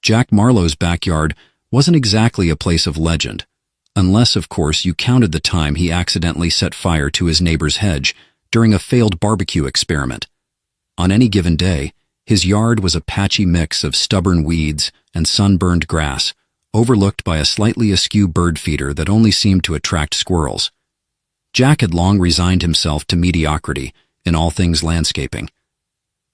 Jack Marlowe's backyard wasn't exactly a place of legend, unless, of course, you counted the time he accidentally set fire to his neighbor's hedge during a failed barbecue experiment. On any given day, his yard was a patchy mix of stubborn weeds and sunburned grass, overlooked by a slightly askew bird feeder that only seemed to attract squirrels. Jack had long resigned himself to mediocrity in all things landscaping.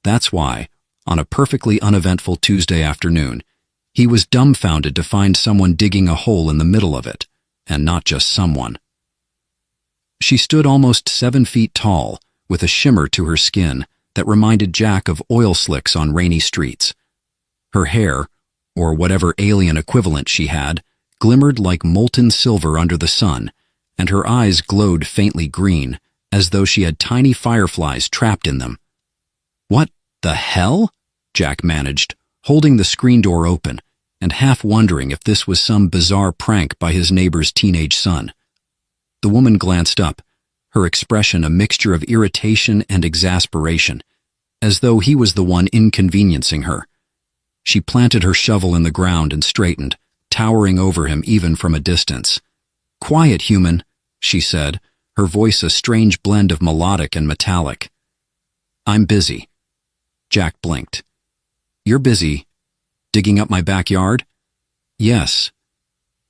That's why, on a perfectly uneventful Tuesday afternoon, he was dumbfounded to find someone digging a hole in the middle of it, and not just someone. She stood almost 7 feet tall, with a shimmer to her skin that reminded Jack of oil slicks on rainy streets. Her hair, or whatever alien equivalent she had, glimmered like molten silver under the sun, and her eyes glowed faintly green, as though she had tiny fireflies trapped in them. "What the hell?" Jack managed, holding the screen door open, and half wondering if this was some bizarre prank by his neighbor's teenage son. The woman glanced up, her expression a mixture of irritation and exasperation, as though he was the one inconveniencing her. She planted her shovel in the ground and straightened, towering over him even from a distance. "Quiet, human," she said, her voice a strange blend of melodic and metallic. "I'm busy." Jack blinked. "You're busy digging up my backyard?" "Yes."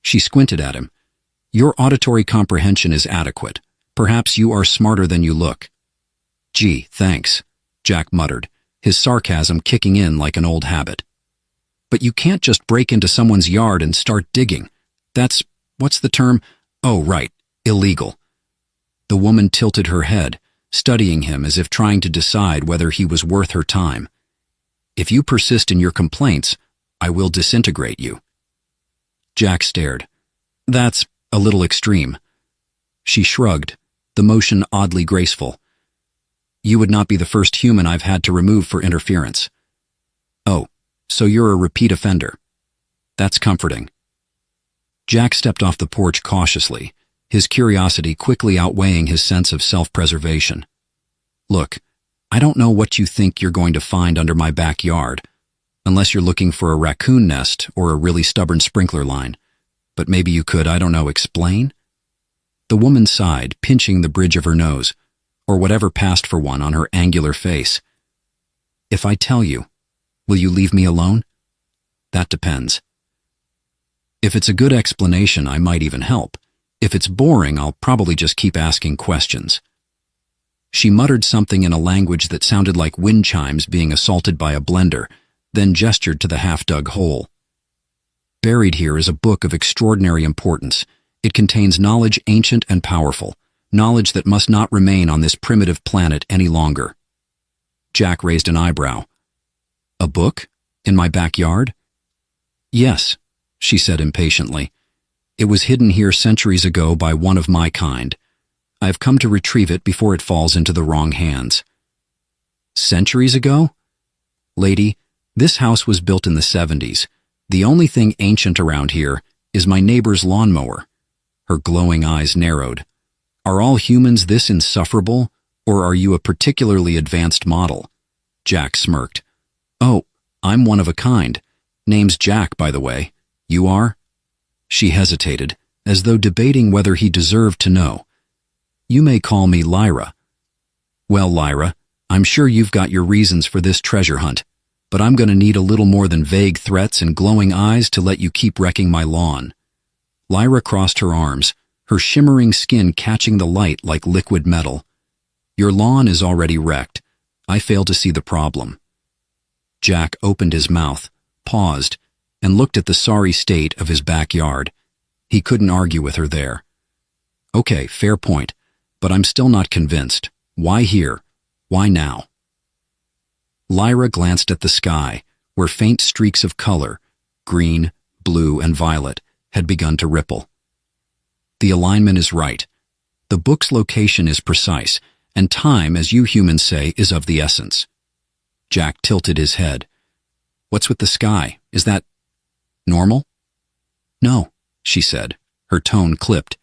She squinted at him. "Your auditory comprehension is adequate. Perhaps you are smarter than you look." "Gee, thanks," Jack muttered, his sarcasm kicking in like an old habit. "But you can't just break into someone's yard and start digging. That's, what's the term? Oh, right, illegal." The woman tilted her head, studying him as if trying to decide whether he was worth her time. "If you persist in your complaints, I will disintegrate you." Jack stared. "That's a little extreme." She shrugged, the motion oddly graceful. "You would not be the first human I've had to remove for interference." "Oh, so you're a repeat offender." "That's comforting." Jack stepped off the porch cautiously, his curiosity quickly outweighing his sense of self-preservation. "Look, I don't know what you think you're going to find under my backyard, unless you're looking for a raccoon nest or a really stubborn sprinkler line. But maybe you could, I don't know, explain?" The woman sighed, pinching the bridge of her nose, or whatever passed for one on her angular face. "If I tell you, will you leave me alone?" "That depends." "If it's a good explanation, I might even help. If it's boring, I'll probably just keep asking questions." She muttered something in a language that sounded like wind chimes being assaulted by a blender, then gestured to the half-dug hole. "Buried here is a book of extraordinary importance. It contains knowledge ancient and powerful, knowledge that must not remain on this primitive planet any longer." Jack raised an eyebrow. "A book? In my backyard?" "Yes," she said impatiently. "It was hidden here centuries ago by one of my kind. I have come to retrieve it before it falls into the wrong hands." "Centuries ago?" "Lady, this house was built in the 70s. The only thing ancient around here is my neighbor's lawnmower." Her glowing eyes narrowed. "Are all humans this insufferable, or are you a particularly advanced model?" Jack smirked. "Oh, I'm one of a kind. Name's Jack, by the way. You are?" She hesitated, as though debating whether he deserved to know. "You may call me Lyra." "Well, Lyra, I'm sure you've got your reasons for this treasure hunt, but I'm going to need a little more than vague threats and glowing eyes to let you keep wrecking my lawn." Lyra crossed her arms, her shimmering skin catching the light like liquid metal. "Your lawn is already wrecked. I fail to see the problem." Jack opened his mouth, paused, and looked at the sorry state of his backyard. He couldn't argue with her there. "Okay, fair point, but I'm still not convinced. Why here? Why now?" Lyra glanced at the sky, where faint streaks of color, green, blue, and violet, had begun to ripple. "The alignment is right. The book's location is precise, and time, as you humans say, is of the essence." Jack tilted his head. "What's with the sky? Is that normal?" "No," she said, her tone clipped.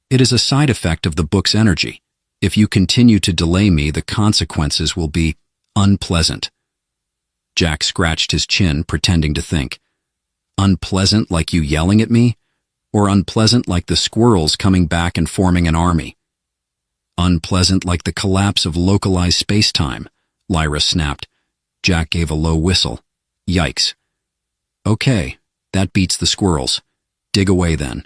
"It is a side effect of the book's energy. If you continue to delay me, the consequences will be unpleasant." Jack scratched his chin, pretending to think. Unpleasant like you yelling at me? Or unpleasant like the squirrels coming back and forming an army? Unpleasant like the collapse of localized space-time, Lyra snapped. Jack gave a low whistle. Yikes. Okay, that beats the squirrels. Dig away then.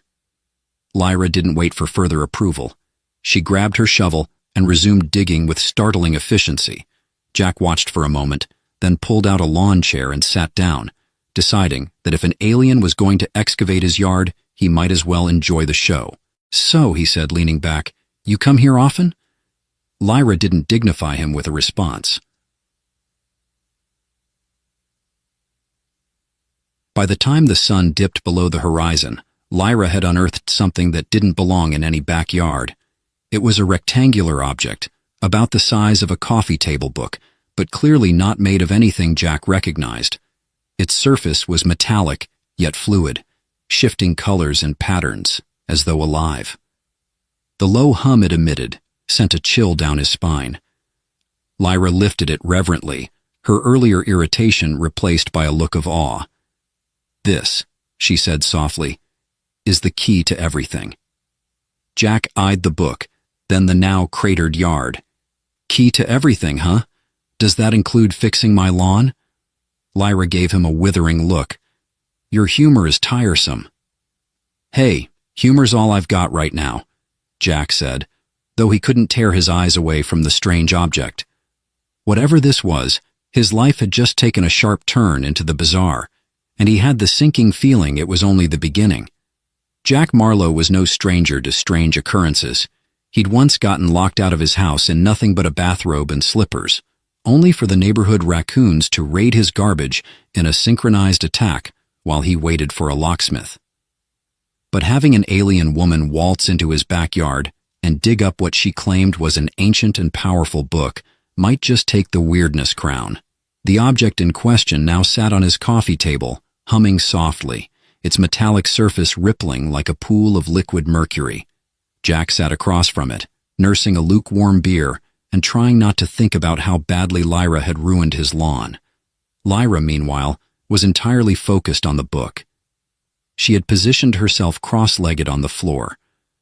Lyra didn't wait for further approval. She grabbed her shovel and resumed digging with startling efficiency. Jack watched for a moment, then pulled out a lawn chair and sat down, deciding that if an alien was going to excavate his yard, he might as well enjoy the show. So, he said, leaning back, you come here often? Lyra didn't dignify him with a response. By the time the sun dipped below the horizon, Lyra had unearthed something that didn't belong in any backyard. It was a rectangular object, about the size of a coffee table book, but clearly not made of anything Jack recognized. Its surface was metallic, yet fluid, shifting colors and patterns, as though alive. The low hum it emitted sent a chill down his spine. Lyra lifted it reverently, her earlier irritation replaced by a look of awe. This, she said softly, is the key to everything. Jack eyed the book, then the now cratered yard. Key to everything, huh? Does that include fixing my lawn? Lyra gave him a withering look. Your humor is tiresome. Hey, humor's all I've got right now, Jack said, though he couldn't tear his eyes away from the strange object. Whatever this was, his life had just taken a sharp turn into the bizarre, and he had the sinking feeling it was only the beginning. Jack Marlowe was no stranger to strange occurrences. He'd once gotten locked out of his house in nothing but a bathrobe and slippers, only for the neighborhood raccoons to raid his garbage in a synchronized attack while he waited for a locksmith. But having an alien woman waltz into his backyard and dig up what she claimed was an ancient and powerful book might just take the weirdness crown. The object in question now sat on his coffee table, humming softly, its metallic surface rippling like a pool of liquid mercury. Jack sat across from it, nursing a lukewarm beer and trying not to think about how badly Lyra had ruined his lawn. Lyra, meanwhile, was entirely focused on the book. She had positioned herself cross-legged on the floor,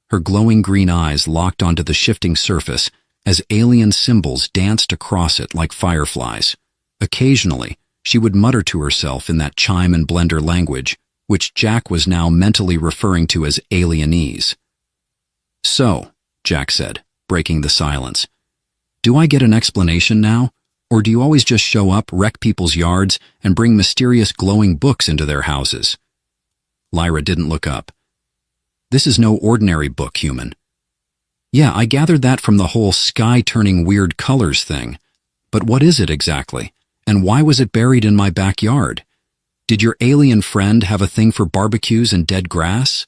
her glowing green eyes locked onto the shifting surface as alien symbols danced across it like fireflies. Occasionally, she would mutter to herself in that chime and blender language, which Jack was now mentally referring to as alienese. So, Jack said, breaking the silence, do I get an explanation now, or do you always just show up, wreck people's yards, and bring mysterious glowing books into their houses? Lyra didn't look up. This is no ordinary book, human. Yeah, I gathered that from the whole sky turning weird colors thing. But what is it exactly? And why was it buried in my backyard? Did your alien friend have a thing for barbecues and dead grass?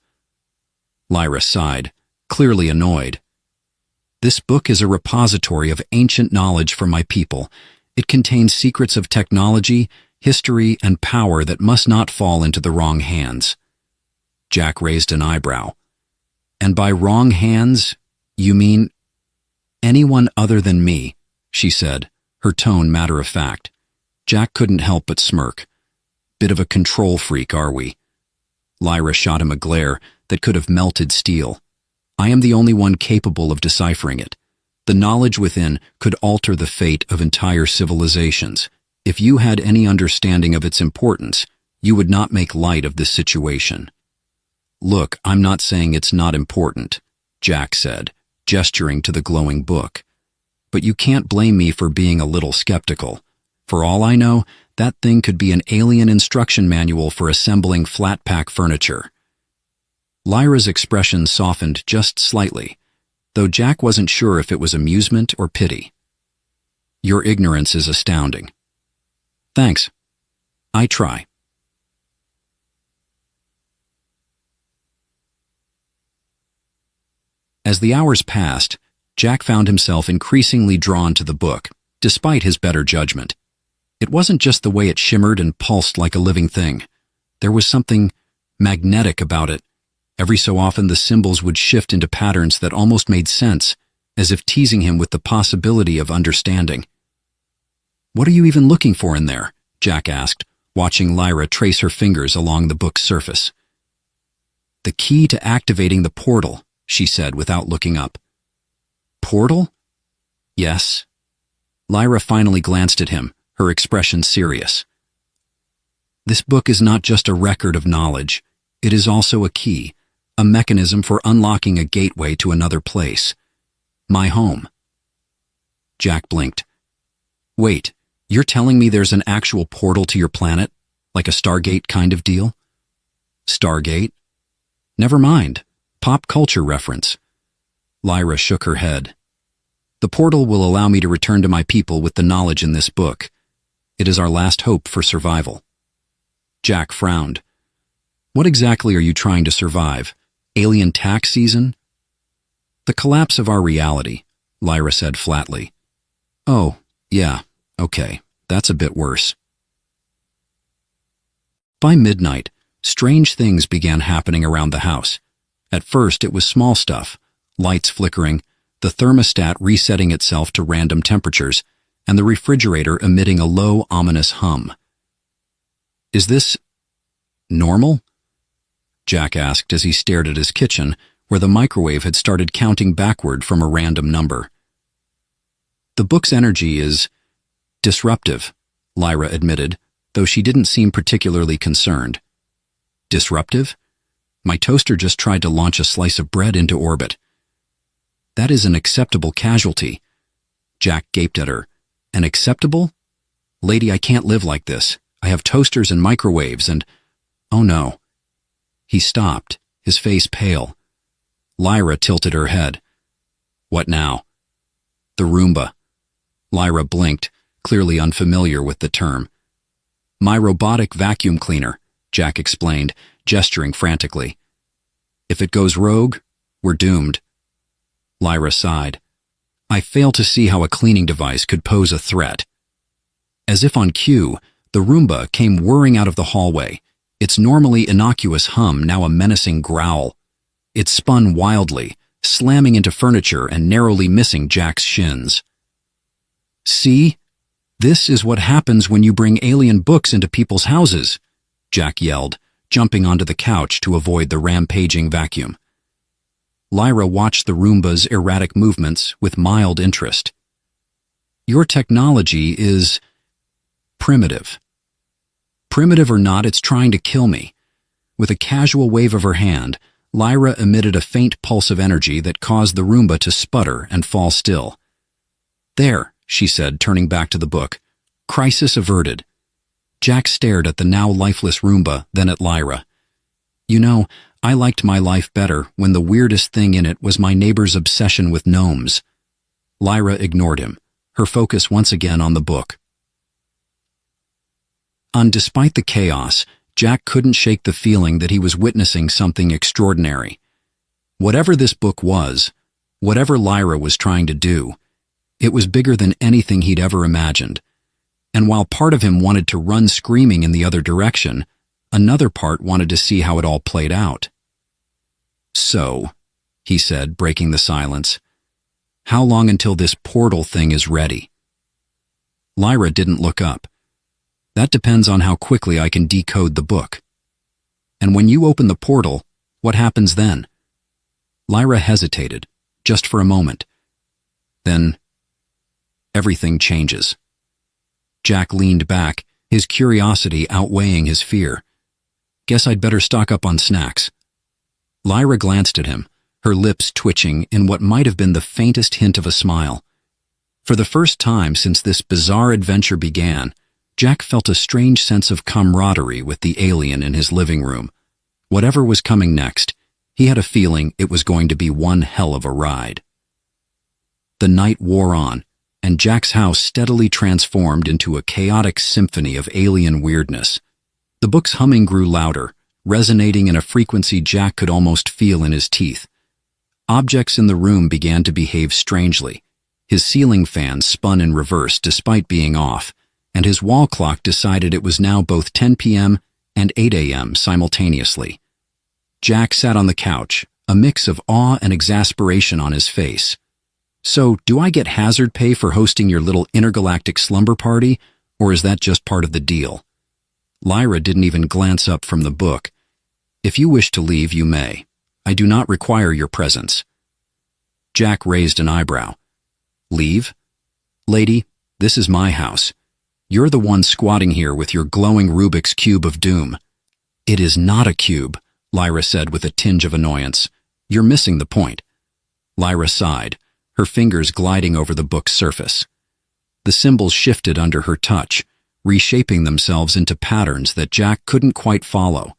Lyra sighed, clearly annoyed. This book is a repository of ancient knowledge for my people. It contains secrets of technology, history, and power that must not fall into the wrong hands. Jack raised an eyebrow. And by wrong hands, you mean anyone other than me, she said, her tone matter-of-fact. Jack couldn't help but smirk. Bit of a control freak, are we? Lyra shot him a glare that could have melted steel. I am the only one capable of deciphering it. The knowledge within could alter the fate of entire civilizations. If you had any understanding of its importance, you would not make light of this situation. Look, I'm not saying it's not important, Jack said, gesturing to the glowing book. But you can't blame me for being a little skeptical. For all I know, that thing could be an alien instruction manual for assembling flat-pack furniture. Lyra's expression softened just slightly, though Jack wasn't sure if it was amusement or pity. Your ignorance is astounding. Thanks. I try. As the hours passed, Jack found himself increasingly drawn to the book, despite his better judgment. It wasn't just the way it shimmered and pulsed like a living thing. There was something magnetic about it. Every so often the symbols would shift into patterns that almost made sense, as if teasing him with the possibility of understanding. What are you even looking for in there? Jack asked, watching Lyra trace her fingers along the book's surface. "The key to activating the portal," she said without looking up. "Portal?" "Yes." Lyra finally glanced at him, her expression serious. "This book is not just a record of knowledge. It is also a key, a mechanism for unlocking a gateway to another place. My home." Jack blinked. "Wait, you're telling me there's an actual portal to your planet? Like a Stargate kind of deal?" "Stargate? Never mind. Pop culture reference." Lyra shook her head. "The portal will allow me to return to my people with the knowledge in this book. It is our last hope for survival." Jack frowned. "What exactly are you trying to survive? Alien tax season?" "The collapse of our reality," Lyra said flatly. "Oh, yeah, okay, that's a bit worse." By midnight, strange things began happening around the house. At first, it was small stuff, lights flickering, the thermostat resetting itself to random temperatures, and the refrigerator emitting a low, ominous hum. "Is this normal?" Jack asked as he stared at his kitchen, where the microwave had started counting backward from a random number. "The book's energy is disruptive," Lyra admitted, though she didn't seem particularly concerned. "Disruptive? My toaster just tried to launch a slice of bread into orbit." "That is an acceptable casualty." Jack gaped at her. "An acceptable? Lady, I can't live like this. I have toasters and microwaves and— oh no." He stopped, his face pale. Lyra tilted her head. "What now?" "The Roomba." Lyra blinked, clearly unfamiliar with the term. "My robotic vacuum cleaner," Jack explained, gesturing frantically. "If it goes rogue, we're doomed." Lyra sighed. "I fail to see how a cleaning device could pose a threat." As if on cue, the Roomba came whirring out of the hallway, its normally innocuous hum now a menacing growl. It spun wildly, slamming into furniture and narrowly missing Jack's shins. "See? This is what happens when you bring alien books into people's houses," Jack yelled, jumping onto the couch to avoid the rampaging vacuum. Lyra watched the Roomba's erratic movements with mild interest. "Your technology is primitive. Primitive or not, it's trying to kill me." With a casual wave of her hand, Lyra emitted a faint pulse of energy that caused the Roomba to sputter and fall still. "There," she said, turning back to the book. "Crisis averted." Jack stared at the now lifeless Roomba, then at Lyra. "You know, I liked my life better when the weirdest thing in it was my neighbor's obsession with gnomes." Lyra ignored him, her focus once again on the book. Despite the chaos, Jack couldn't shake the feeling that he was witnessing something extraordinary. Whatever this book was, whatever Lyra was trying to do, it was bigger than anything he'd ever imagined. And while part of him wanted to run screaming in the other direction, another part wanted to see how it all played out. "So," he said, breaking the silence, "how long until this portal thing is ready?" Lyra didn't look up. "That depends on how quickly I can decode the book." "And when you open the portal, what happens then?" Lyra hesitated, just for a moment. "Then everything changes." Jack leaned back, his curiosity outweighing his fear. "Guess I'd better stock up on snacks." Lyra glanced at him, her lips twitching in what might have been the faintest hint of a smile. For the first time since this bizarre adventure began, Jack felt a strange sense of camaraderie with the alien in his living room. Whatever was coming next, he had a feeling it was going to be one hell of a ride. The night wore on, and Jack's house steadily transformed into a chaotic symphony of alien weirdness. The book's humming grew louder, resonating in a frequency Jack could almost feel in his teeth. Objects in the room began to behave strangely. His ceiling fan spun in reverse despite being off, and his wall clock decided it was now both 10 p.m. and 8 a.m. simultaneously. Jack sat on the couch, a mix of awe and exasperation on his face. "So, do I get hazard pay for hosting your little intergalactic slumber party, or is that just part of the deal?" Lyra didn't even glance up from the book. "If you wish to leave, you may. I do not require your presence." Jack raised an eyebrow. "Leave? Lady, this is my house. You're the one squatting here with your glowing Rubik's Cube of doom." "It is not a cube," Lyra said with a tinge of annoyance. "You're missing the point." Lyra sighed, her fingers gliding over the book's surface. The symbols shifted under her touch, reshaping themselves into patterns that Jack couldn't quite follow.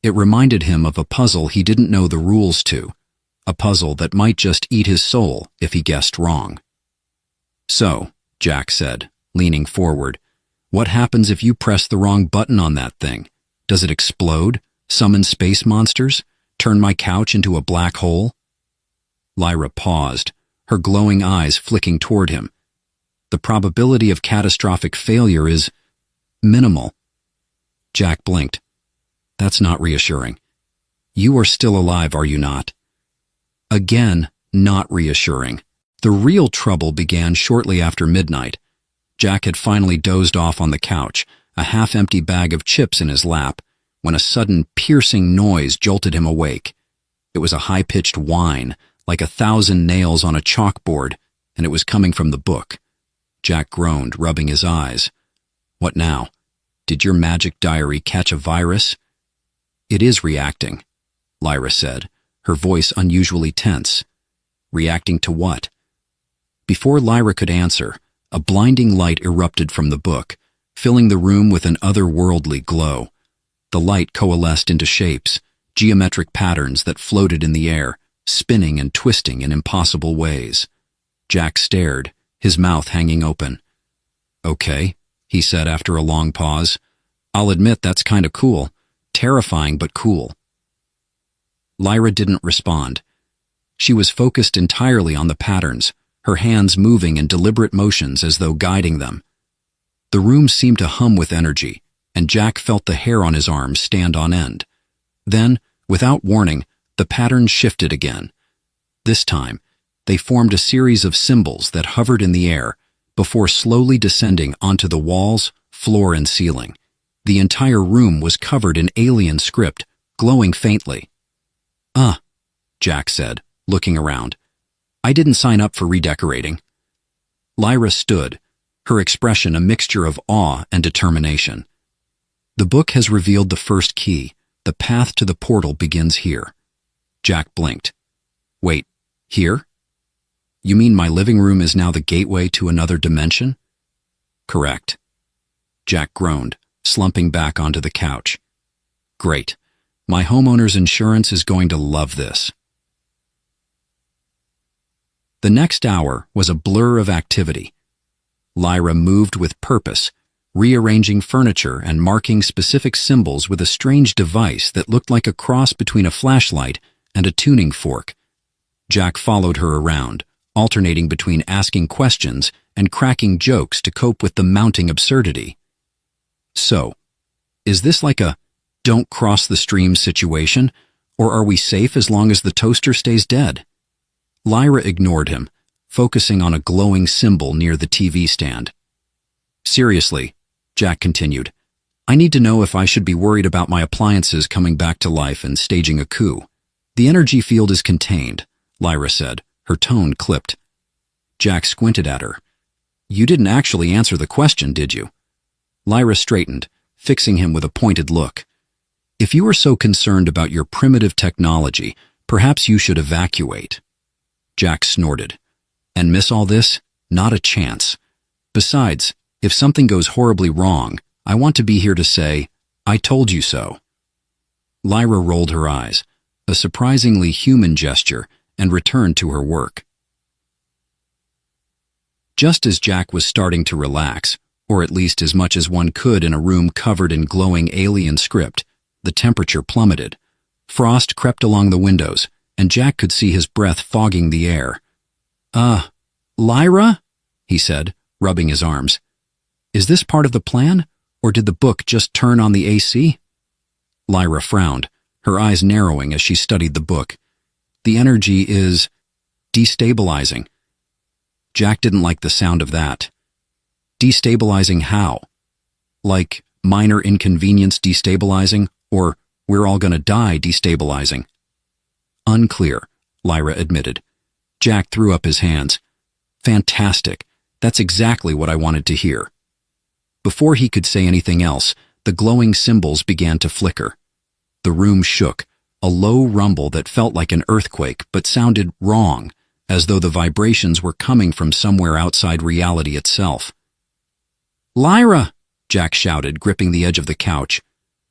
It reminded him of a puzzle he didn't know the rules to, a puzzle that might just eat his soul if he guessed wrong. "So," Jack said, leaning forward, "what happens if you press the wrong button on that thing? Does it explode, summon space monsters, turn my couch into a black hole?" Lyra paused, her glowing eyes flicking toward him. "The probability of catastrophic failure is minimal." Jack blinked. "That's not reassuring. You are still alive, are you not?" Again, not reassuring. The real trouble began shortly after midnight. Jack had finally dozed off on the couch, a half-empty bag of chips in his lap, when a sudden piercing noise jolted him awake. It was a high-pitched whine, like 1,000 nails on a chalkboard, and it was coming from the book. Jack groaned, rubbing his eyes. "What now? Did your magic diary catch a virus?" "It is reacting," Lyra said, her voice unusually tense. "Reacting to what?" Before Lyra could answer, a blinding light erupted from the book, filling the room with an otherworldly glow. The light coalesced into shapes, geometric patterns that floated in the air, spinning and twisting in impossible ways. Jack stared, his mouth hanging open. "Okay," he said after a long pause. "I'll admit that's kind of cool. Terrifying, but cool." Lyra didn't respond. She was focused entirely on the patterns, her hands moving in deliberate motions as though guiding them. The room seemed to hum with energy, and Jack felt the hair on his arms stand on end. Then, without warning, the patterns shifted again. This time, they formed a series of symbols that hovered in the air before slowly descending onto the walls, floor, and ceiling. The entire room was covered in alien script, glowing faintly. Jack said, looking around. "I didn't sign up for redecorating." Lyra stood, her expression a mixture of awe and determination. "The book has revealed the first key. The path to the portal begins here." Jack blinked. "Wait, here? You mean my living room is now the gateway to another dimension?" "Correct." Jack groaned, slumping back onto the couch. "Great. My homeowner's insurance is going to love this." The next hour was a blur of activity. Lyra moved with purpose, rearranging furniture and marking specific symbols with a strange device that looked like a cross between a flashlight and a tuning fork. Jack followed her around, alternating between asking questions and cracking jokes to cope with the mounting absurdity. "So, is this like a don't cross the stream situation, or are we safe as long as the toaster stays dead?" Lyra ignored him, focusing on a glowing symbol near the TV stand. "Seriously," Jack continued, "I need to know if I should be worried about my appliances coming back to life and staging a coup." "The energy field is contained," Lyra said, her tone clipped. Jack squinted at her. "You didn't actually answer the question, did you?" Lyra straightened, fixing him with a pointed look. "If you are so concerned about your primitive technology, perhaps you should evacuate." Jack snorted. "And miss all this? Not a chance. Besides, if something goes horribly wrong, I want to be here to say, 'I told you so.'" Lyra rolled her eyes, a surprisingly human gesture, and returned to her work. Just as Jack was starting to relax, or at least as much as one could in a room covered in glowing alien script, the temperature plummeted. Frost crept along the windows, and Jack could see his breath fogging the air. Lyra?" he said, rubbing his arms. "Is this part of the plan, or did the book just turn on the AC?" Lyra frowned, her eyes narrowing as she studied the book. "The energy is destabilizing." Jack didn't like the sound of that. "Destabilizing how?" "Like minor inconvenience destabilizing, or we're all gonna die destabilizing? Unclear, Lyra admitted. Jack threw up his hands. Fantastic. That's exactly what I wanted to hear. Before he could say anything else, the glowing symbols began to flicker. The room shook, a low rumble that felt like an earthquake but sounded wrong, as though the vibrations were coming from somewhere outside reality itself. "Lyra!" Jack shouted, gripping the edge of the couch.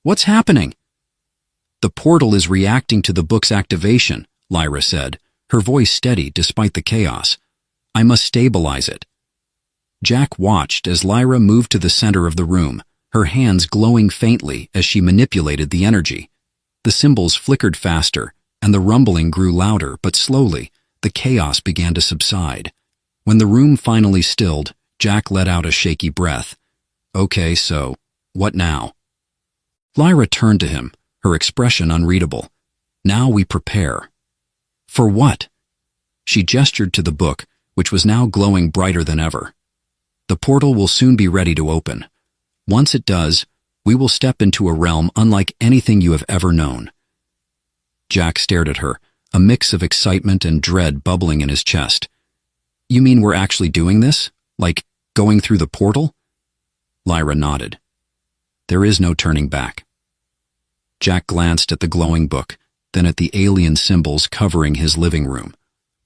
"What's happening?" "The portal is reacting to the book's activation," Lyra said, her voice steady despite the chaos. "I must stabilize it." Jack watched as Lyra moved to the center of the room, her hands glowing faintly as she manipulated the energy. The symbols flickered faster, and the rumbling grew louder, but slowly, the chaos began to subside. When the room finally stilled, Jack let out a shaky breath. "Okay, so, what now?" Lyra turned to him, her expression unreadable. "Now we prepare." "For what?" She gestured to the book, which was now glowing brighter than ever. "The portal will soon be ready to open. Once it does, we will step into a realm unlike anything you have ever known." Jack stared at her, a mix of excitement and dread bubbling in his chest. "You mean we're actually doing this? Like, going through the portal?" Lyra nodded. "There is no turning back." Jack glanced at the glowing book, then at the alien symbols covering his living room.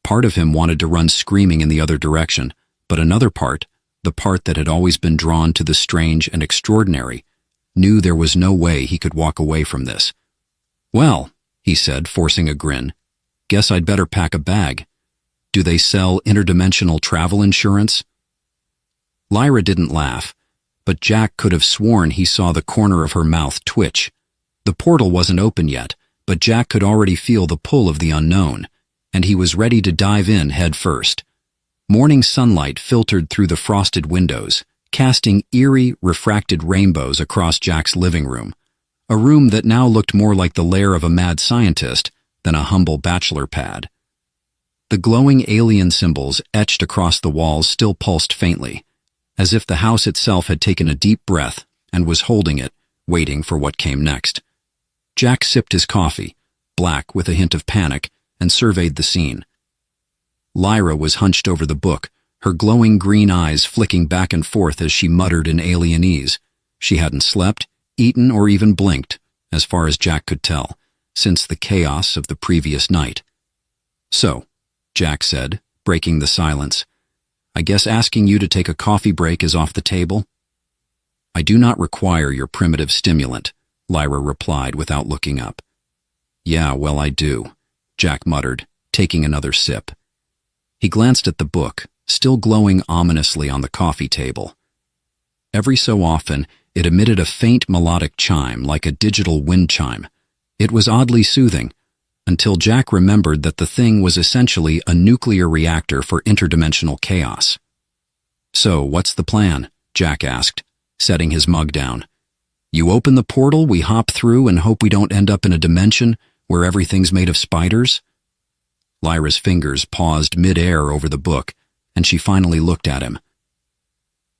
Part of him wanted to run screaming in the other direction, but another part, the part that had always been drawn to the strange and extraordinary, knew there was no way he could walk away from this. "Well," he said, forcing a grin, "guess I'd better pack a bag. Do they sell interdimensional travel insurance?" Lyra didn't laugh, but Jack could have sworn he saw the corner of her mouth twitch. The portal wasn't open yet, but Jack could already feel the pull of the unknown, and he was ready to dive in head first. Morning sunlight filtered through the frosted windows, casting eerie, refracted rainbows across Jack's living room, a room that now looked more like the lair of a mad scientist than a humble bachelor pad. The glowing alien symbols etched across the walls still pulsed faintly, as if the house itself had taken a deep breath and was holding it, waiting for what came next. Jack sipped his coffee, black with a hint of panic, and surveyed the scene. Lyra was hunched over the book, her glowing green eyes flicking back and forth as she muttered in alienese. She hadn't slept, eaten, or even blinked, as far as Jack could tell, since the chaos of the previous night. "So," Jack said, breaking the silence, "I guess asking you to take a coffee break is off the table?" "I do not require your primitive stimulant," Lyra replied without looking up. "Yeah, well, I do," Jack muttered, taking another sip. He glanced at the book, still glowing ominously on the coffee table. Every so often, it emitted a faint melodic chime like a digital wind chime. It was oddly soothing, until Jack remembered that the thing was essentially a nuclear reactor for interdimensional chaos. "So, what's the plan?" Jack asked, setting his mug down. "You open the portal, we hop through and hope we don't end up in a dimension where everything's made of spiders?" Lyra's fingers paused mid-air over the book, and she finally looked at him.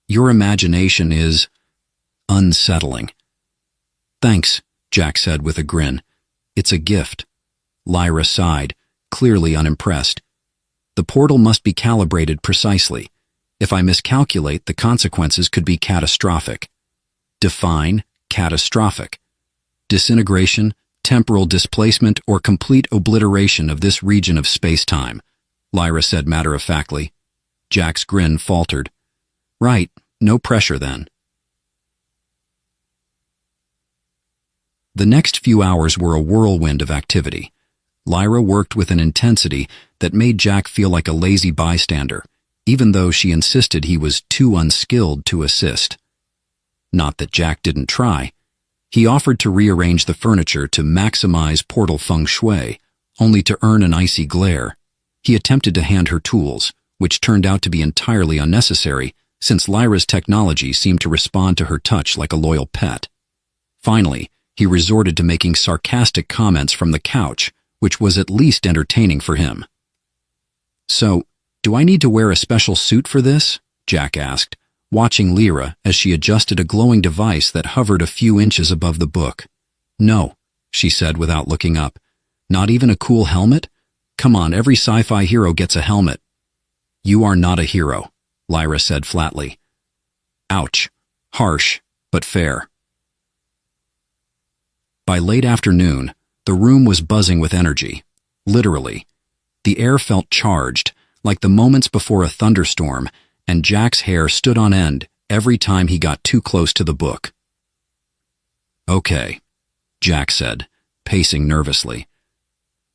"Your imagination is unsettling." "Thanks," Jack said with a grin. "It's a gift." Lyra sighed, clearly unimpressed. "The portal must be calibrated precisely. If I miscalculate, the consequences could be catastrophic." "Define catastrophic." "Disintegration, temporal displacement, or complete obliteration of this region of space-time," Lyra said matter-of-factly. Jack's grin faltered. "Right, no pressure then." The next few hours were a whirlwind of activity. Lyra worked with an intensity that made Jack feel like a lazy bystander, even though she insisted he was too unskilled to assist. Not that Jack didn't try. He offered to rearrange the furniture to maximize portal feng shui, only to earn an icy glare. He attempted to hand her tools, which turned out to be entirely unnecessary, since Lyra's technology seemed to respond to her touch like a loyal pet. Finally, he resorted to making sarcastic comments from the couch, which was at least entertaining for him. "So, do I need to wear a special suit for this?" Jack asked, watching Lyra as she adjusted a glowing device that hovered a few inches above the book. "No," she said without looking up. "Not even a cool helmet? Come on, every sci-fi hero gets a helmet." "You are not a hero," Lyra said flatly. Ouch. Harsh, but fair. By late afternoon, the room was buzzing with energy. Literally. The air felt charged, like the moments before a thunderstorm, and Jack's hair stood on end every time he got too close to the book. "Okay," Jack said, pacing nervously.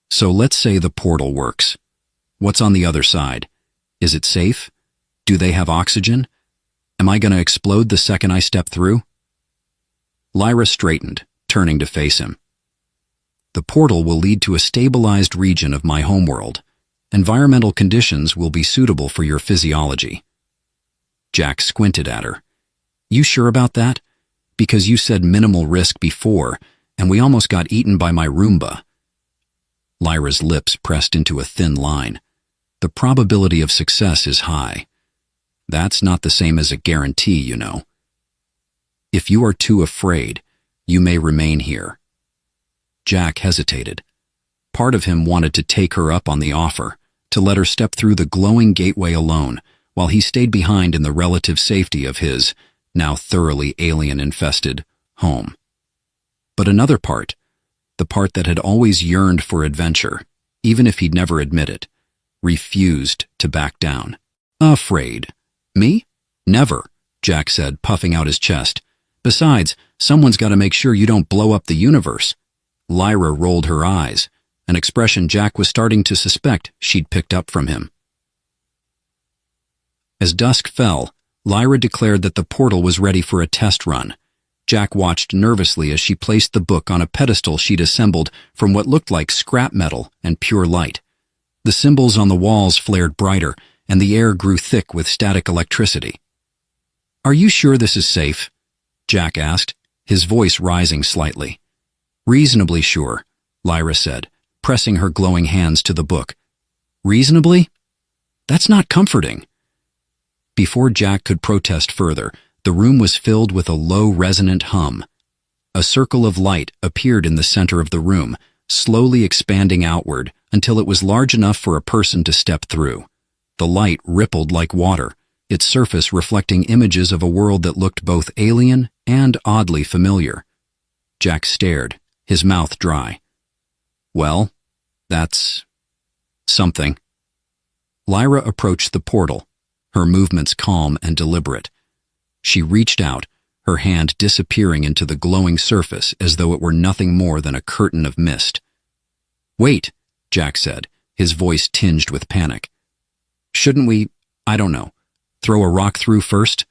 "So let's say the portal works. What's on the other side? Is it safe? Do they have oxygen? Am I going to explode the second I step through?" Lyra straightened, turning to face him. "The portal will lead to a stabilized region of my homeworld. Environmental conditions will be suitable for your physiology." Jack squinted at her. "You sure about that? Because you said minimal risk before, and we almost got eaten by my Roomba." Lyra's lips pressed into a thin line. "The probability of success is high. That's not the same as a guarantee, you know. If you are too afraid, you may remain here." Jack hesitated. Part of him wanted to take her up on the offer, to let her step through the glowing gateway alone, while he stayed behind in the relative safety of his, now thoroughly alien-infested, home. But another part, the part that had always yearned for adventure, even if he'd never admit it, refused to back down. "Afraid? Me? Never," Jack said, puffing out his chest. "Besides, someone's got to make sure you don't blow up the universe." Lyra rolled her eyes, an expression Jack was starting to suspect she'd picked up from him. As dusk fell, Lyra declared that the portal was ready for a test run. Jack watched nervously as she placed the book on a pedestal she'd assembled from what looked like scrap metal and pure light. The symbols on the walls flared brighter, and the air grew thick with static electricity. "Are you sure this is safe?" Jack asked, his voice rising slightly. "Reasonably sure," Lyra said, pressing her glowing hands to the book. "Reasonably? That's not comforting." Before Jack could protest further, the room was filled with a low, resonant hum. A circle of light appeared in the center of the room, slowly expanding outward until it was large enough for a person to step through. The light rippled like water, its surface reflecting images of a world that looked both alien and oddly familiar. Jack stared, his mouth dry. "Well, that's something." Lyra approached the portal, her movements calm and deliberate. She reached out, her hand disappearing into the glowing surface as though it were nothing more than a curtain of mist. "Wait," Jack said, his voice tinged with panic. "Shouldn't we, I don't know, throw a rock through first?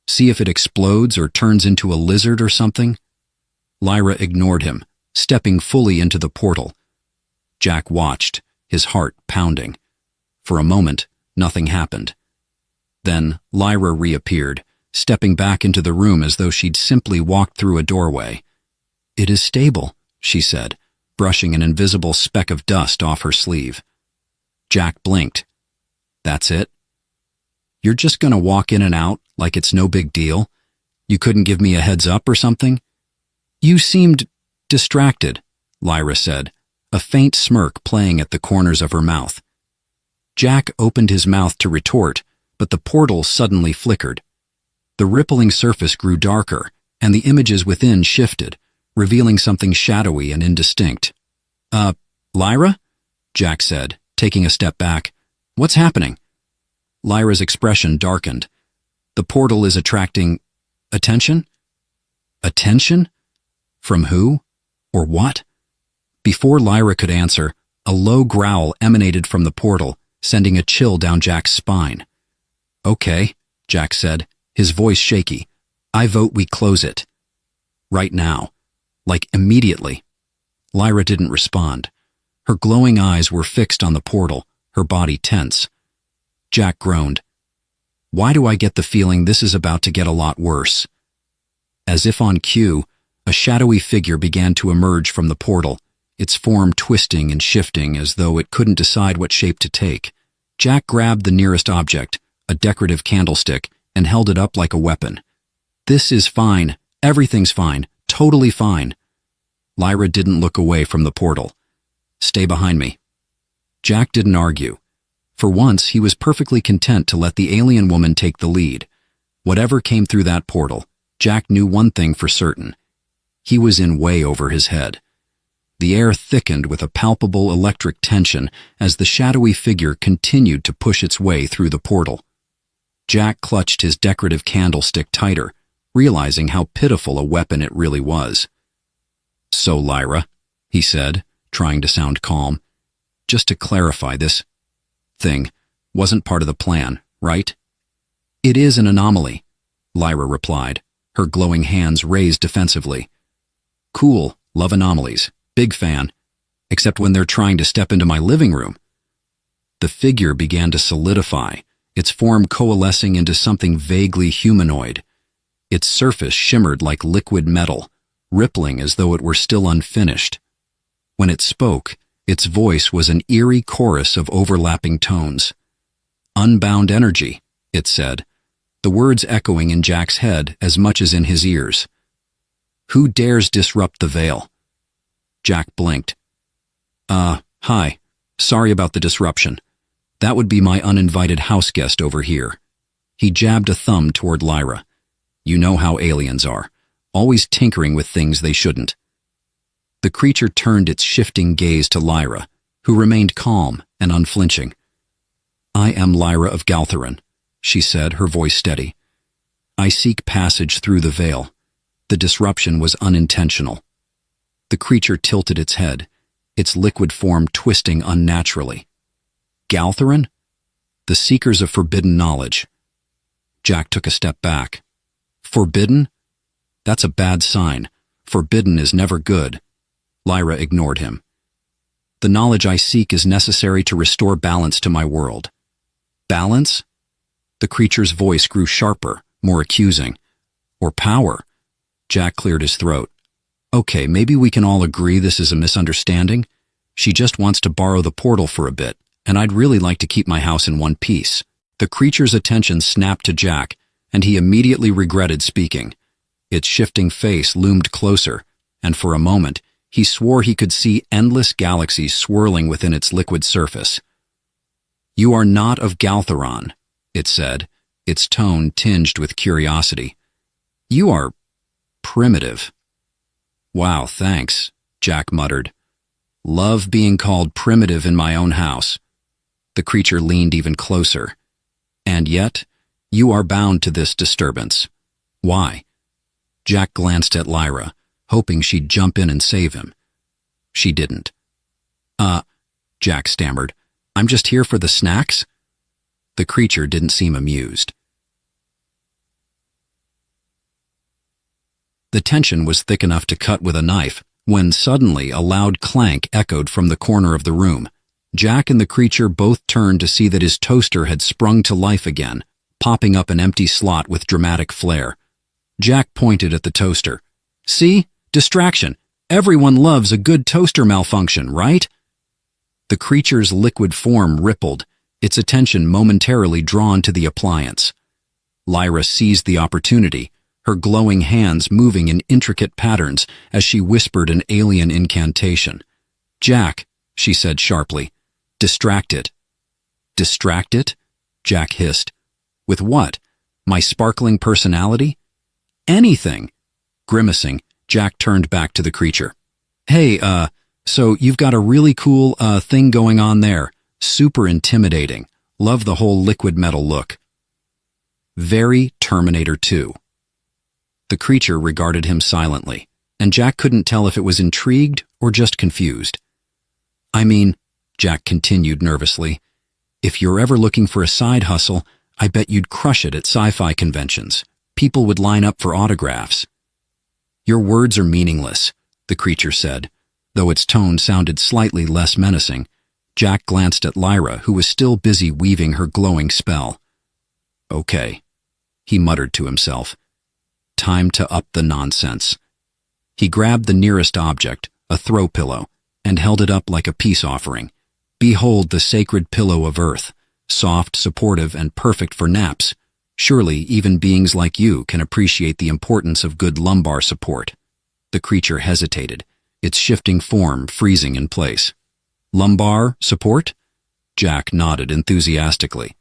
See if it explodes or turns into a lizard or something?" Lyra ignored him, stepping fully into the portal. Jack watched, his heart pounding. For a moment, nothing happened. Then Lyra reappeared, stepping back into the room as though she'd simply walked through a doorway. "It is stable," she said, brushing an invisible speck of dust off her sleeve. Jack blinked. "That's it? You're just gonna walk in and out like it's no big deal? You couldn't give me a heads up or something?" "You seemed distracted," Lyra said, a faint smirk playing at the corners of her mouth. Jack opened his mouth to retort, but the portal suddenly flickered. The rippling surface grew darker, and the images within shifted, revealing something shadowy and indistinct. Lyra?" Jack said, taking a step back. "What's happening?" Lyra's expression darkened. "The portal is attracting attention?" "Attention? From who? Or what?" Before Lyra could answer, a low growl emanated from the portal, sending a chill down Jack's spine. "Okay," Jack said, his voice shaky. "I vote we close it. Right now. Like immediately." Lyra didn't respond. Her glowing eyes were fixed on the portal, her body tense. Jack groaned. "Why do I get the feeling this is about to get a lot worse?" As if on cue, a shadowy figure began to emerge from the portal, its form twisting and shifting as though it couldn't decide what shape to take. Jack grabbed the nearest object, a decorative candlestick, and held it up like a weapon. "This is fine. Everything's fine. Totally fine." Lyra didn't look away from the portal. "Stay behind me." Jack didn't argue. For once, he was perfectly content to let the alien woman take the lead. Whatever came through that portal, Jack knew one thing for certain. He was in way over his head. The air thickened with a palpable electric tension as the shadowy figure continued to push its way through the portal. Jack clutched his decorative candlestick tighter, realizing how pitiful a weapon it really was. "So, Lyra," he said, trying to sound calm, "just to clarify, this thing wasn't part of the plan, right?" "It is an anomaly," Lyra replied, her glowing hands raised defensively. "Cool, love anomalies. Big fan. Except when they're trying to step into my living room." The figure began to solidify, its form coalescing into something vaguely humanoid. Its surface shimmered like liquid metal, rippling as though it were still unfinished. When it spoke, its voice was an eerie chorus of overlapping tones. "Unbound energy," it said, the words echoing in Jack's head as much as in his ears. "Who dares disrupt the veil?" Jack blinked. Hi. Sorry about the disruption. That would be my uninvited house guest over here." He jabbed a thumb toward Lyra. "You know how aliens are, always tinkering with things they shouldn't." The creature turned its shifting gaze to Lyra, who remained calm and unflinching. "I am Lyra of Galtherin," she said, her voice steady. "I seek passage through the veil. The disruption was unintentional." The creature tilted its head, its liquid form twisting unnaturally. "Galtherin? The seekers of forbidden knowledge." Jack took a step back. "Forbidden? That's a bad sign. Forbidden is never good." Lyra ignored him. "The knowledge I seek is necessary to restore balance to my world." "Balance?" The creature's voice grew sharper, more accusing. "Or power?" Jack cleared his throat. "Okay, maybe we can all agree this is a misunderstanding. She just wants to borrow the portal for a bit, and I'd really like to keep my house in one piece." The creature's attention snapped to Jack, and he immediately regretted speaking. Its shifting face loomed closer, and for a moment, he swore he could see endless galaxies swirling within its liquid surface. "You are not of Galtheron," it said, its tone tinged with curiosity. "You are primitive." "Wow, thanks," Jack muttered. "Love being called primitive in my own house." The creature leaned even closer. "And yet, you are bound to this disturbance. Why?" Jack glanced at Lyra, hoping she'd jump in and save him. She didn't. Jack stammered. "I'm just here for the snacks?" The creature didn't seem amused. The tension was thick enough to cut with a knife, when suddenly a loud clank echoed from the corner of the room. Jack and the creature both turned to see that his toaster had sprung to life again, popping up an empty slot with dramatic flair. Jack pointed at the toaster. "See? Distraction. Everyone loves a good toaster malfunction, right?" The creature's liquid form rippled, its attention momentarily drawn to the appliance. Lyra seized the opportunity, her glowing hands moving in intricate patterns as she whispered an alien incantation. "Jack," she said sharply, "distract it." "Distract it?" Jack hissed. "With what? My sparkling personality?" "Anything." Grimacing, Jack turned back to the creature. "Hey, so you've got a really cool, thing going on there. Super intimidating. Love the whole liquid metal look." "Very Terminator 2. The creature regarded him silently, and Jack couldn't tell if it was intrigued or just confused. "I mean," Jack continued nervously, "if you're ever looking for a side hustle, I bet you'd crush it at sci-fi conventions. People would line up for autographs." "Your words are meaningless," the creature said, though its tone sounded slightly less menacing. Jack glanced at Lyra, who was still busy weaving her glowing spell. "Okay," he muttered to himself. "Time to up the nonsense." He grabbed the nearest object, a throw pillow, and held it up like a peace offering. "Behold the sacred pillow of Earth, soft, supportive, and perfect for naps. Surely even beings like you can appreciate the importance of good lumbar support. The creature hesitated, its shifting form freezing in place. Lumbar support? Jack nodded enthusiastically.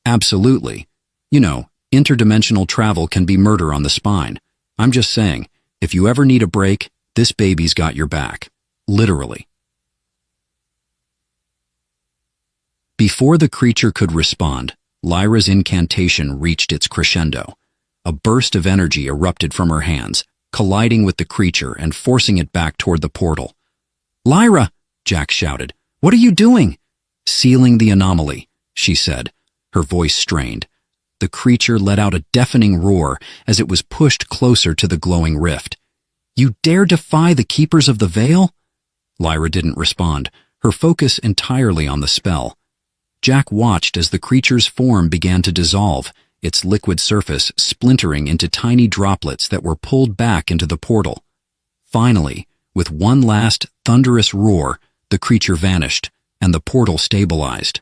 Absolutely. You know, interdimensional travel can be murder on the spine. I'm just saying, if you ever need a break, this baby's got your back. Literally. Before the creature could respond, Lyra's incantation reached its crescendo. A burst of energy erupted from her hands, colliding with the creature and forcing it back toward the portal. "Lyra!" Jack shouted. "What are you doing?" "Sealing the anomaly," she said, her voice strained. The creature let out a deafening roar as it was pushed closer to the glowing rift. "You dare defy the keepers of the veil?" Lyra didn't respond, her focus entirely on the spell. Jack watched as the creature's form began to dissolve, its liquid surface splintering into tiny droplets that were pulled back into the portal. Finally, with one last thunderous roar, the creature vanished, and the portal stabilized.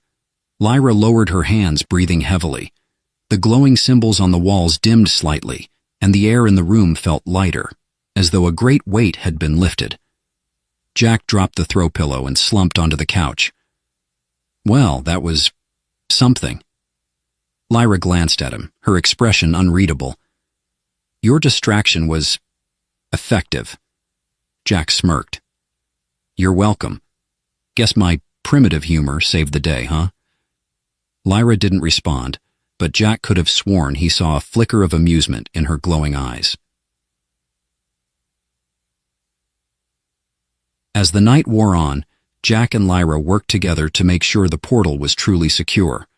Lyra lowered her hands, breathing heavily. The glowing symbols on the walls dimmed slightly, and the air in the room felt lighter, as though a great weight had been lifted. Jack dropped the throw pillow and slumped onto the couch. Well, that was something. Lyra glanced at him, her expression unreadable. "Your distraction was effective." Jack smirked. "You're welcome. Guess my primitive humor saved the day, huh?" Lyra didn't respond, but Jack could have sworn he saw a flicker of amusement in her glowing eyes. As the night wore on, Jack and Lyra worked together to make sure the portal was truly secure.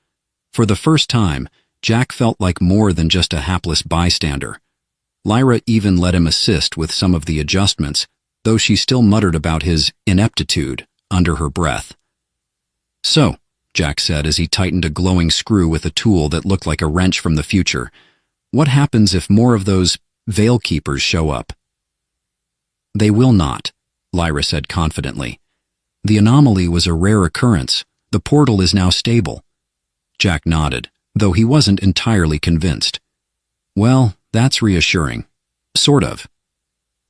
For the first time, Jack felt like more than just a hapless bystander. Lyra even let him assist with some of the adjustments, though she still muttered about his ineptitude under her breath. "So," Jack said as he tightened a glowing screw with a tool that looked like a wrench from the future, "what happens if more of those veil keepers show up?" "They will not," Lyra said confidently. "The anomaly was a rare occurrence. The portal is now stable." Jack nodded, though he wasn't entirely convinced. "Well, that's reassuring. Sort of."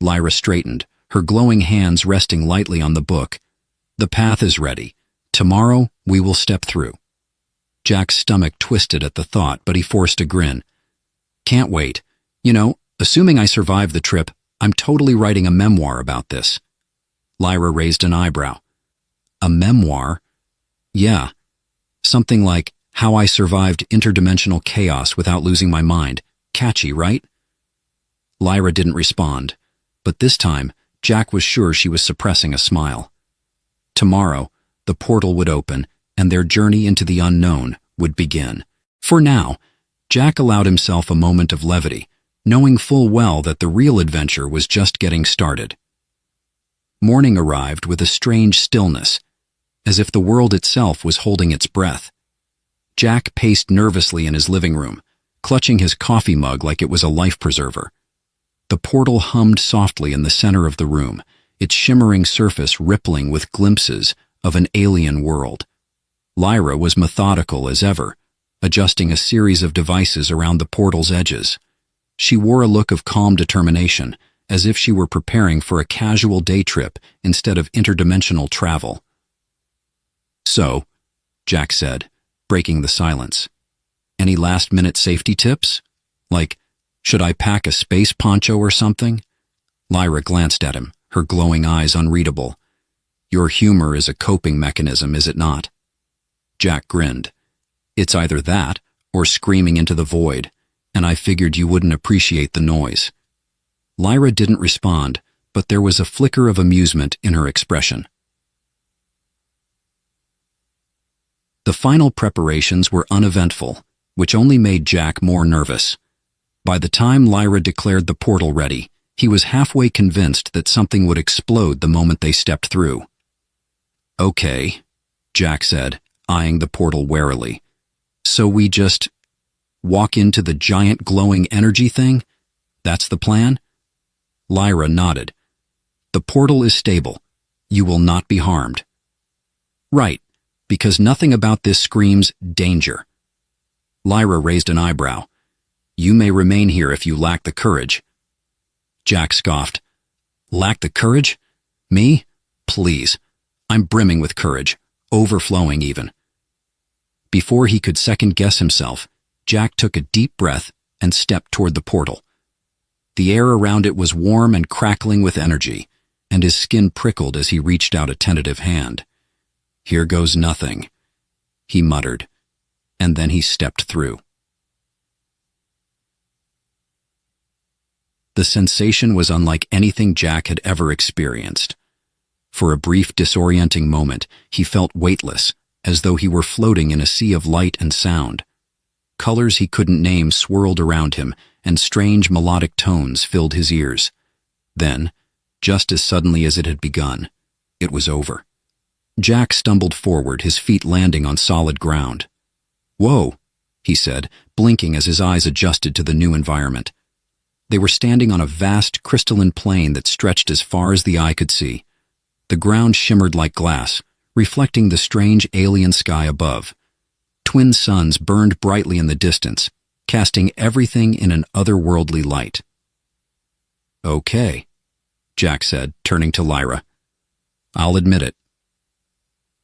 Lyra straightened, her glowing hands resting lightly on the book. "The path is ready. Tomorrow, we will step through." Jack's stomach twisted at the thought, but he forced a grin. "Can't wait. You know, assuming I survive the trip, I'm totally writing a memoir about this." Lyra raised an eyebrow. "A memoir?" "Yeah. Something like How I Survived Interdimensional Chaos Without Losing My Mind. Catchy, right?" Lyra didn't respond, but this time, Jack was sure she was suppressing a smile. Tomorrow, the portal would open, and their journey into the unknown would begin. For now, Jack allowed himself a moment of levity, knowing full well that the real adventure was just getting started. Morning arrived with a strange stillness, as if the world itself was holding its breath. Jack paced nervously in his living room, clutching his coffee mug like it was a life preserver. The portal hummed softly in the center of the room, its shimmering surface rippling with glimpses of an alien world. Lyra was methodical as ever, adjusting a series of devices around the portal's edges. She wore a look of calm determination, as if she were preparing for a casual day trip instead of interdimensional travel. "So," Jack said, breaking the silence, "any last-minute safety tips? Like, should I pack a space poncho or something?" Lyra glanced at him, her glowing eyes unreadable. "Your humor is a coping mechanism, is it not?" Jack grinned. "It's either that or screaming into the void, and I figured you wouldn't appreciate the noise." Lyra didn't respond, but there was a flicker of amusement in her expression. The final preparations were uneventful, which only made Jack more nervous. By the time Lyra declared the portal ready, he was halfway convinced that something would explode the moment they stepped through. "Okay," Jack said, eyeing the portal warily. "So we just walk into the giant glowing energy thing? That's the plan?" Lyra nodded. "The portal is stable. You will not be harmed." "Right, because nothing about this screams danger." Lyra raised an eyebrow. You may remain here if you lack the courage. Jack scoffed. Lack the courage? Me? Please. I'm brimming with courage, overflowing even. Before he could second-guess himself, Jack took a deep breath and stepped toward the portal. The air around it was warm and crackling with energy, and his skin prickled as he reached out a tentative hand. Here goes nothing, he muttered, and then he stepped through. The sensation was unlike anything Jack had ever experienced. For a brief, disorienting moment, he felt weightless, as though he were floating in a sea of light and sound. Colors he couldn't name swirled around him, and strange melodic tones filled his ears. Then, just as suddenly as it had begun, it was over. Jack stumbled forward, his feet landing on solid ground. Whoa, he said, blinking as his eyes adjusted to the new environment. They were standing on a vast crystalline plain that stretched as far as the eye could see. The ground shimmered like glass, reflecting the strange alien sky above. Twin suns burned brightly in the distance, casting everything in an otherworldly light. Okay, Jack said, turning to Lyra. I'll admit it.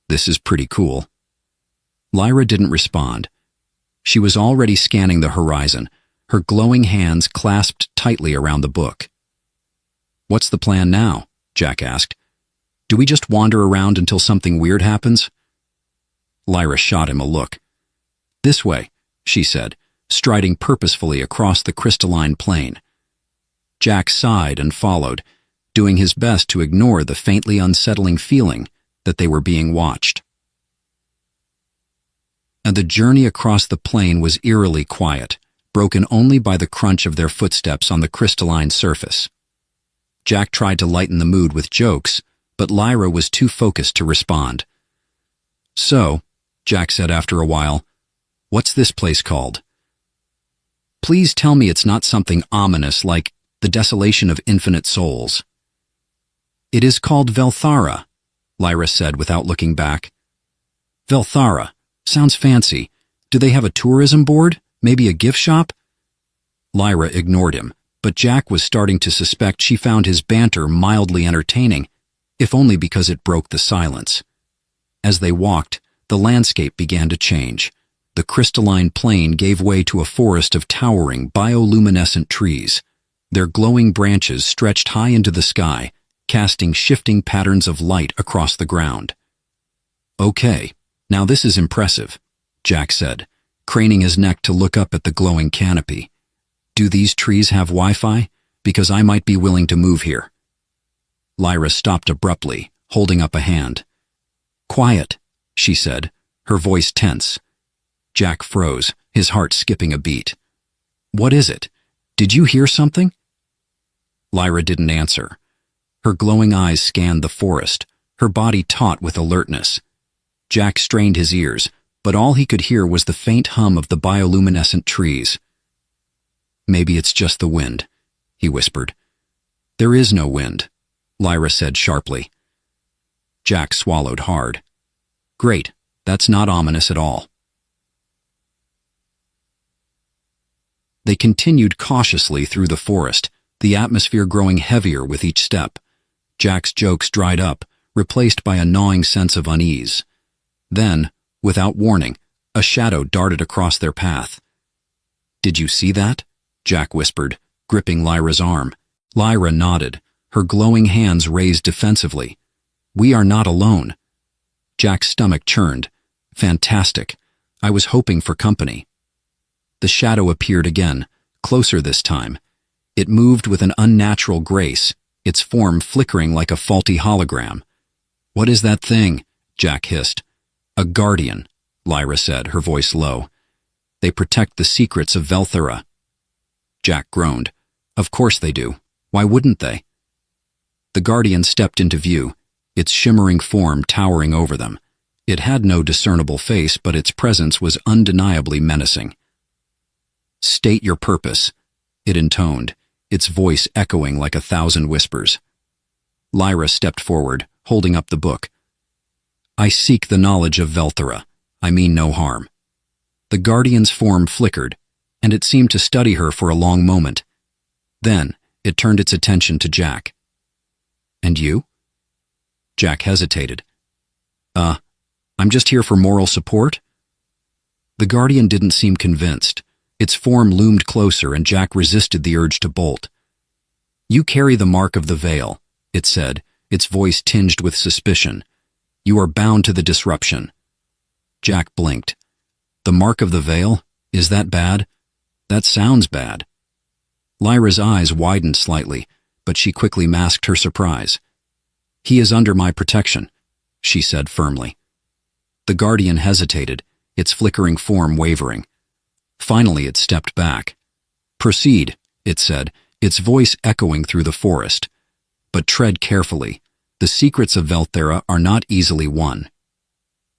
This is pretty cool. Lyra didn't respond. She was already scanning the horizon, her glowing hands clasped tightly around the book. What's the plan now? Jack asked. Do we just wander around until something weird happens? Lyra shot him a look. This way, she said, striding purposefully across the crystalline plain. Jack sighed and followed, doing his best to ignore the faintly unsettling feeling that they were being watched. And the journey across the plain was eerily quiet, broken only by the crunch of their footsteps on the crystalline surface. Jack tried to lighten the mood with jokes, but Lyra was too focused to respond. So, Jack said after a while, what's this place called? Please tell me it's not something ominous like the desolation of infinite souls. It is called Velthara, Lyra said without looking back. Velthara. Sounds fancy. Do they have a tourism board? Maybe a gift shop? Lyra ignored him, but Jack was starting to suspect she found his banter mildly entertaining, if only because it broke the silence. As they walked, the landscape began to change. The crystalline plain gave way to a forest of towering, bioluminescent trees. Their glowing branches stretched high into the sky, casting shifting patterns of light across the ground. Okay, now this is impressive, Jack said, craning his neck to look up at the glowing canopy. Do these trees have Wi-Fi? Because I might be willing to move here. Lyra stopped abruptly, holding up a hand. Quiet, she said, her voice tense. Jack froze, his heart skipping a beat. What is it? Did you hear something? Lyra didn't answer. Her glowing eyes scanned the forest, her body taut with alertness. Jack strained his ears, but all he could hear was the faint hum of the bioluminescent trees. Maybe it's just the wind, he whispered. There is no wind, Lyra said sharply. Jack swallowed hard. Great, that's not ominous at all. They continued cautiously through the forest, the atmosphere growing heavier with each step. Jack's jokes dried up, replaced by a gnawing sense of unease. Then, without warning, a shadow darted across their path. Did you see that? Jack whispered, gripping Lyra's arm. Lyra nodded, her glowing hands raised defensively. We are not alone. Jack's stomach churned. Fantastic. I was hoping for company. The shadow appeared again, closer this time. It moved with an unnatural grace, its form flickering like a faulty hologram. What is that thing? Jack hissed. A guardian, Lyra said, her voice low. They protect the secrets of Velthara. Jack groaned. Of course they do. Why wouldn't they? The guardian stepped into view, its shimmering form towering over them. It had no discernible face, but its presence was undeniably menacing. State your purpose, it intoned, its voice echoing like 1,000 whispers. Lyra stepped forward, holding up the book. I seek the knowledge of Velthara. I mean no harm. The guardian's form flickered, and it seemed to study her for a long moment. Then, it turned its attention to Jack. "And you?" Jack hesitated. I'm just here for moral support." The Guardian didn't seem convinced. Its form loomed closer, and Jack resisted the urge to bolt. "You carry the mark of the veil," it said, its voice tinged with suspicion. "You are bound to the disruption." Jack blinked. "The mark of the veil? Is that bad?" "That sounds bad." Lyra's eyes widened slightly, but she quickly masked her surprise. "He is under my protection," she said firmly. The Guardian hesitated, its flickering form wavering. Finally it stepped back. "Proceed," it said, its voice echoing through the forest. "But tread carefully. The secrets of Velthera are not easily won."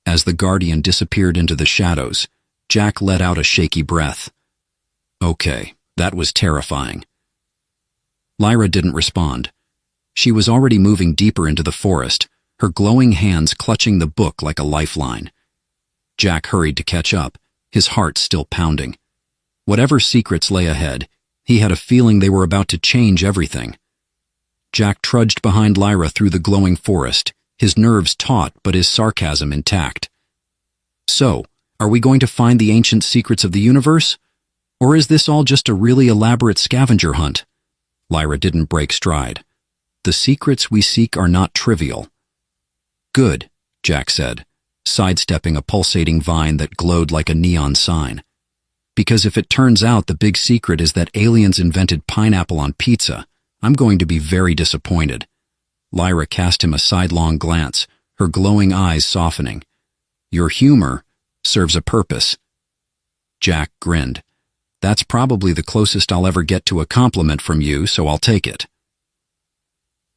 As the Guardian disappeared into the shadows, Jack let out a shaky breath. Okay, that was terrifying. Lyra didn't respond. She was already moving deeper into the forest, her glowing hands clutching the book like a lifeline. Jack hurried to catch up, his heart still pounding. Whatever secrets lay ahead, he had a feeling they were about to change everything. Jack trudged behind Lyra through the glowing forest, his nerves taut but his sarcasm intact. "So, are we going to find the ancient secrets of the universe? Or is this all just a really elaborate scavenger hunt?" Lyra didn't break stride. "The secrets we seek are not trivial." "Good," Jack said, sidestepping a pulsating vine that glowed like a neon sign. "Because if it turns out the big secret is that aliens invented pineapple on pizza, I'm going to be very disappointed." Lyra cast him a sidelong glance, her glowing eyes softening. "Your humor serves a purpose." Jack grinned. "That's probably the closest I'll ever get to a compliment from you, so I'll take it."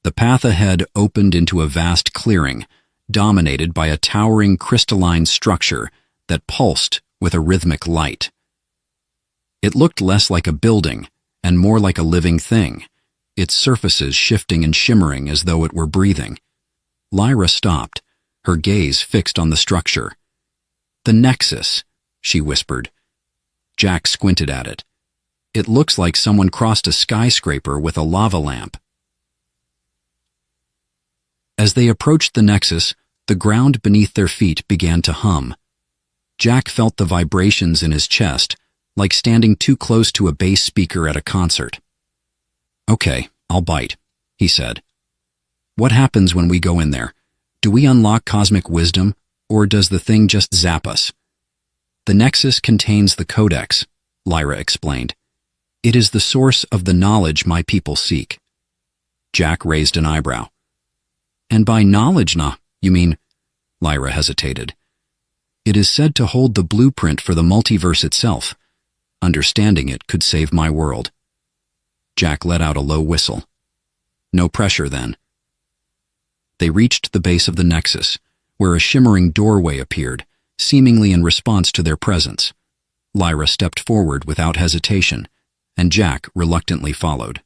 The path ahead opened into a vast clearing, dominated by a towering crystalline structure that pulsed with a rhythmic light. It looked less like a building and more like a living thing, its surfaces shifting and shimmering as though it were breathing. Lyra stopped, her gaze fixed on the structure. "The Nexus," she whispered. Jack squinted at it. "It looks like someone crossed a skyscraper with a lava lamp." As they approached the Nexus, the ground beneath their feet began to hum. Jack felt the vibrations in his chest, like standing too close to a bass speaker at a concert. "Okay, I'll bite," he said. "What happens when we go in there? Do we unlock cosmic wisdom, or does the thing just zap us?" "The Nexus contains the Codex," Lyra explained. "It is the source of the knowledge my people seek." Jack raised an eyebrow. "And by knowledge, you mean?" Lyra hesitated. "It is said to hold the blueprint for the multiverse itself. Understanding it could save my world." Jack let out a low whistle. "No pressure, then." They reached the base of the Nexus, where a shimmering doorway appeared, seemingly in response to their presence. Lyra stepped forward without hesitation, and Jack reluctantly followed.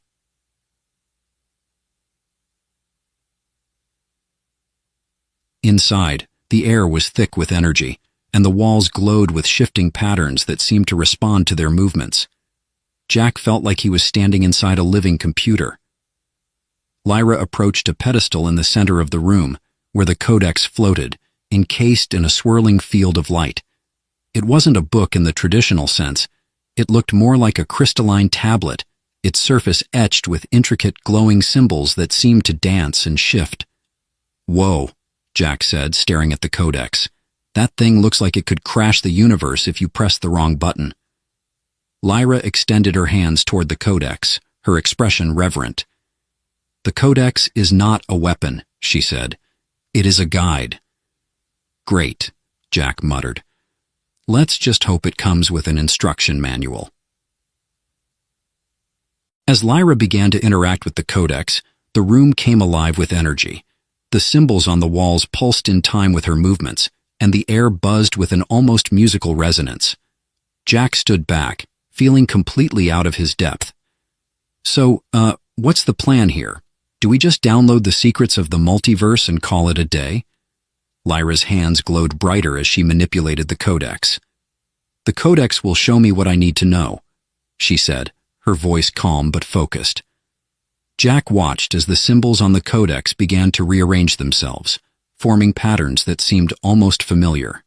Inside, the air was thick with energy, and the walls glowed with shifting patterns that seemed to respond to their movements. Jack felt like he was standing inside a living computer. Lyra approached a pedestal in the center of the room, where the Codex floated, encased in a swirling field of light. It wasn't a book in the traditional sense. It looked more like a crystalline tablet, its surface etched with intricate glowing symbols that seemed to dance and shift. "Whoa," Jack said, staring at the Codex. "That thing looks like it could crash the universe if you pressed the wrong button." Lyra extended her hands toward the Codex, her expression reverent. "The Codex is not a weapon," she said. "It is a guide." "Great," Jack muttered. "Let's just hope it comes with an instruction manual." As Lyra began to interact with the Codex, the room came alive with energy. The symbols on the walls pulsed in time with her movements, and the air buzzed with an almost musical resonance. Jack stood back, feeling completely out of his depth. "So, what's the plan here? Do we just download the secrets of the multiverse and call it a day?" Lyra's hands glowed brighter as she manipulated the Codex. "The Codex will show me what I need to know, she said, her voice calm but focused. Jack watched as the symbols on the codex began to rearrange themselves, forming patterns that seemed almost familiar.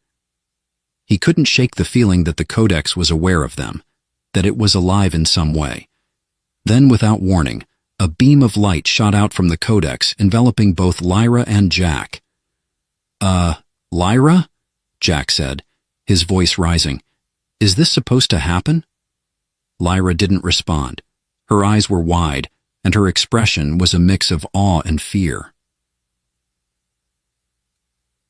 He couldn't shake the feeling that the codex was aware of them, that it was alive in some way. Then, without warning, a beam of light shot out from the codex, enveloping both Lyra and Jack. Lyra? Jack said, his voice rising. Is this supposed to happen? Lyra didn't respond. Her eyes were wide, and her expression was a mix of awe and fear.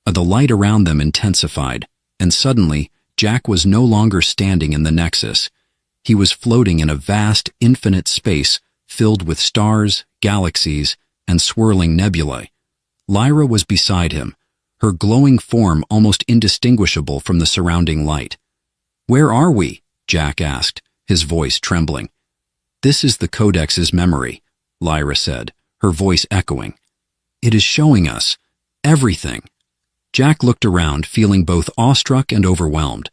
The light around them intensified, and suddenly, Jack was no longer standing in the Nexus. He was floating in a vast, infinite space filled with stars, galaxies, and swirling nebulae. Lyra was beside him, her glowing form almost indistinguishable from the surrounding light. "Where are we?" Jack asked, his voice trembling. "This is the Codex's memory," Lyra said, her voice echoing. "It is showing us everything." Jack looked around, feeling both awestruck and overwhelmed.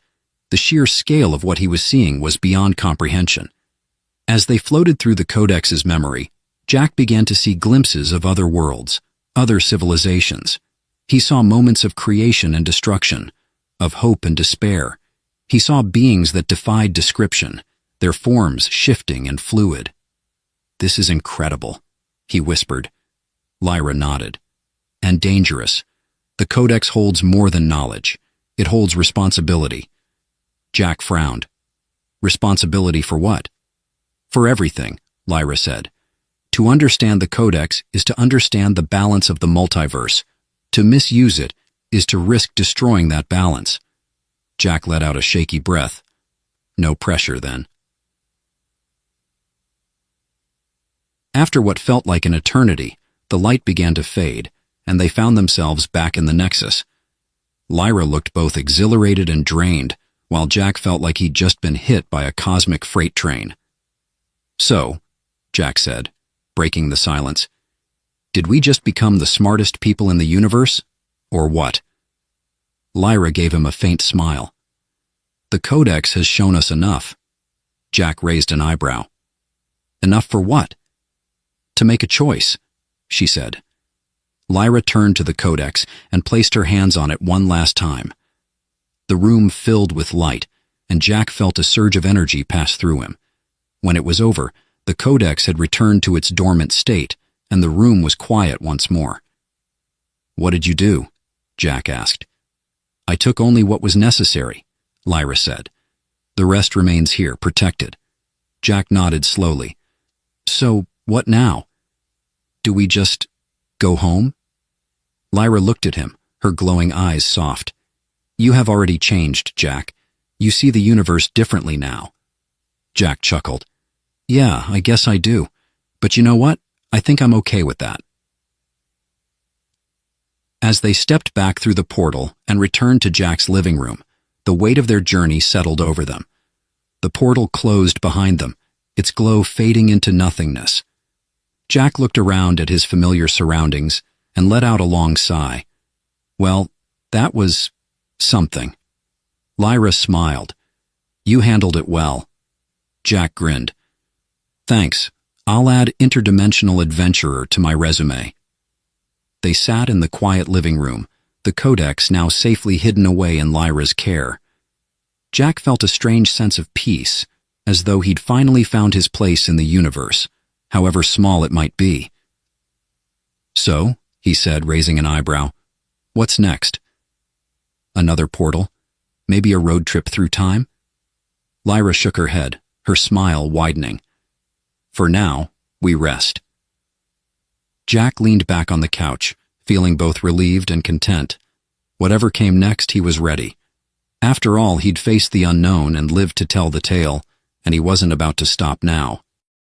The sheer scale of what he was seeing was beyond comprehension. As they floated through the Codex's memory, Jack began to see glimpses of other worlds, other civilizations. He saw moments of creation and destruction, of hope and despair. He saw beings that defied description, their forms shifting and fluid. "This is incredible," he whispered. Lyra nodded. "And dangerous. The Codex holds more than knowledge. It holds responsibility." Jack frowned. "Responsibility for what?" "For everything," Lyra said. "To understand the Codex is to understand the balance of the multiverse. To misuse it is to risk destroying that balance." Jack let out a shaky breath. No pressure, then. After what felt like an eternity, the light began to fade, and they found themselves back in the Nexus. Lyra looked both exhilarated and drained, while Jack felt like he'd just been hit by a cosmic freight train. "So," Jack said, breaking the silence, "did we just become the smartest people in the universe? Or what?" Lyra gave him a faint smile. "The Codex has shown us enough." Jack raised an eyebrow. "Enough for what?" "To make a choice," she said. Lyra turned to the Codex and placed her hands on it one last time. The room filled with light, and Jack felt a surge of energy pass through him. When it was over, the Codex had returned to its dormant state, and the room was quiet once more. "What did you do?" Jack asked. "I took only what was necessary," Lyra said. "The rest remains here, protected." Jack nodded slowly. "So, what now? Do we just go home?" Lyra looked at him, her glowing eyes soft. "You have already changed, Jack. You see the universe differently now." Jack chuckled. "Yeah, I guess I do. But you know what? I think I'm okay with that." As they stepped back through the portal and returned to Jack's living room, the weight of their journey settled over them. The portal closed behind them, its glow fading into nothingness. Jack looked around at his familiar surroundings and let out a long sigh. Well, that was something. Lyra smiled. "You handled it well." Jack grinned. "Thanks. I'll add interdimensional adventurer to my resume." They sat in the quiet living room, the Codex now safely hidden away in Lyra's care. Jack felt a strange sense of peace, as though he'd finally found his place in the universe, however small it might be. "So," he said, raising an eyebrow, "what's next?" "Another portal? Maybe a road trip through time?" Lyra shook her head, her smile widening. "For now, we rest." Jack leaned back on the couch, feeling both relieved and content. Whatever came next, he was ready. After all, he'd faced the unknown and lived to tell the tale, and he wasn't about to stop now.